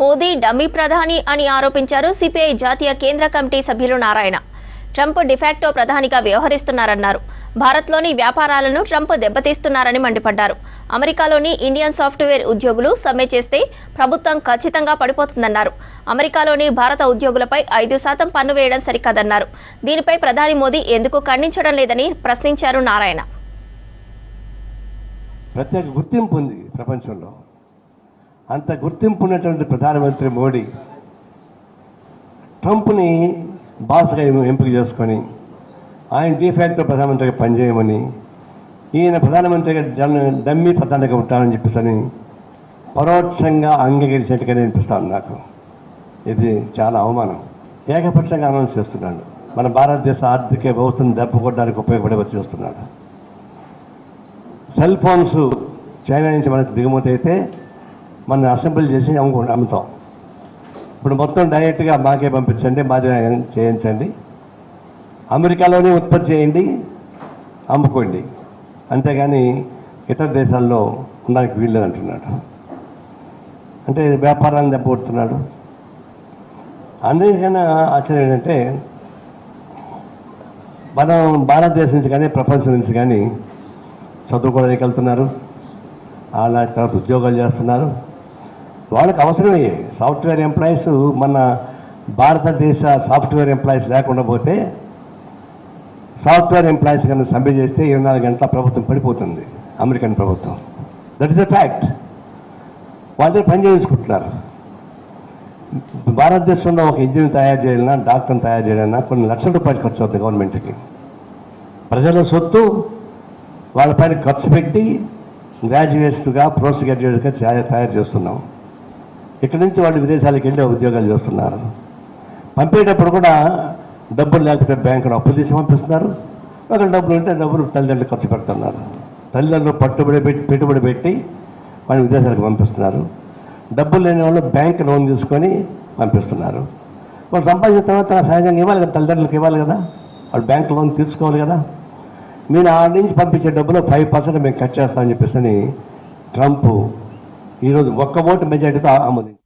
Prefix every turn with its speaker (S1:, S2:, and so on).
S1: Modi dummy ప్రధాని అని ఆరోపించారు సిపిఐ జాతీయ కేంద్ర కమిటీ సభ్యులు నారాయణ. ట్రంప్ డిఫాక్టో ప్రధానిగా వ్యవహరిస్తున్నారన్నారు. భారత్లోని వ్యాపారాలను ట్రంప్ దెబ్బతీస్తున్నారని మండిపడ్డారు. అమెరికాలోని ఇండియన్ సాఫ్ట్వేర్ ఉద్యోగులు సమ్మె చేస్తే ప్రభుత్వం ఖచ్చితంగా పడిపోతుందన్నారు. అమెరికాలోని భారత ఉద్యోగులపై 5% పన్ను వేయడం సరికాదన్నారు. దీనిపై ప్రధాని మోదీ ఎందుకు ఖండించడం లేదని ప్రశ్నించారు నారాయణ.
S2: ప్రత్యేక గుర్తింపు ఉంది ప్రపంచంలో. అంత గుర్తింపు ఉన్నటువంటి ప్రధానమంత్రి మోడీ ట్రంప్ని బాస్గా ఎంపిక చేసుకొని ఆయన డిఫాక్టో ప్రధానమంత్రిగా పనిచేయమని, ఈయన ప్రధానమంత్రిగా డమ్మీ ప్రధానిగా ఉంటానని చెప్పేసి పరోక్షంగా అంగీకరించినట్టుగానే అనిపిస్తాను నాకు. ఇది చాలా అవమానం. ఏకపక్షంగా అనౌన్స్ చేస్తున్నాడు. మన భారతదేశ ఆర్థిక వ్యవస్థను దెబ్బకొట్టడానికి ఉపయోగపడే చేస్తున్నాడు. సెల్ ఫోన్స్ చైనా నుంచి మనకు దిగుమతి అయితే మనం అసెంబ్లీ చేసి అమ్ముతాం. ఇప్పుడు మొత్తం డైరెక్ట్గా మాకే పంపించండి, మాది చేయించండి, అమెరికాలోనే ఉత్పత్తి చేయండి, అమ్ముకోండి, అంతేగాని ఇతర దేశాల్లో ఉండడానికి వీల్లేదు అంటున్నాడు. అంటే వ్యాపారాన్ని దెబ్బకొడుతున్నాడు. అందరికైనా ఆశ్చర్యం ఏంటంటే మనం భారతదేశం నుంచి కానీ ప్రపంచం నుంచి కానీ చదువుకోవడానికి వెళ్తున్నారు, అలా తర్వాత ఉద్యోగాలు చేస్తున్నారు. వాళ్ళకి అవసరమే. సాఫ్ట్వేర్ ఎంప్లాయీస్, మన భారతదేశ సాఫ్ట్వేర్ ఎంప్లాయీస్ లేకుండా పోతే సాఫ్ట్వేర్ ఎంప్లాయీస్ కన్నా సమ్మె చేస్తే 24 గంటల ప్రభుత్వం పడిపోతుంది, అమెరికన్ ప్రభుత్వం. That is a fact. వాళ్ళ పని చేసుకుంటున్నారు. భారతదేశంలో ఒక ఇంజనీర్ తయారు చేయాలన్నా, డాక్టర్ని తయారు చేయాలన్నా కొన్ని లక్షల రూపాయలు ఖర్చు అవుతుంది గవర్నమెంట్కి. ప్రజల సొత్తు వాళ్ళపైన ఖర్చు పెట్టి గ్రాడ్యుయేట్స్గా, పోస్ట్ గ్రాడ్యుయేట్స్గా తయారు చేస్తున్నాం. ఇక్కడి నుంచి వాళ్ళు విదేశాలకు వెళ్ళి ఉద్యోగాలు చేస్తున్నారు. పంపేటప్పుడు కూడా డబ్బులు లేకపోతే బ్యాంకులో అప్పులు తీసి పంపిస్తున్నారు. ఒకళ్ళు డబ్బులు ఉంటే డబ్బులు తల్లిదండ్రులు ఖర్చు పెడుతున్నారు. తల్లిదండ్రులు పెట్టుబడి పెట్టి వాళ్ళు విదేశాలకు పంపిస్తున్నారు. డబ్బులు లేని వాళ్ళు బ్యాంక్ లోన్ తీసుకొని పంపిస్తున్నారు. వాళ్ళు సంపాదించిన తర్వాత సహజంగా ఇవ్వాలి కదా, తల్లిదండ్రులకు ఇవ్వాలి కదా, వాళ్ళు బ్యాంక్ లోన్ తీసుకోవాలి కదా. మీరు ఆ నుంచి పంపించే డబ్బులో 5% మేము కట్ చేస్తామని చెప్పేసి ట్రంప్ ఈరోజు ఒక్క ఓటు మెజార్టీతో ఆమోదించారు.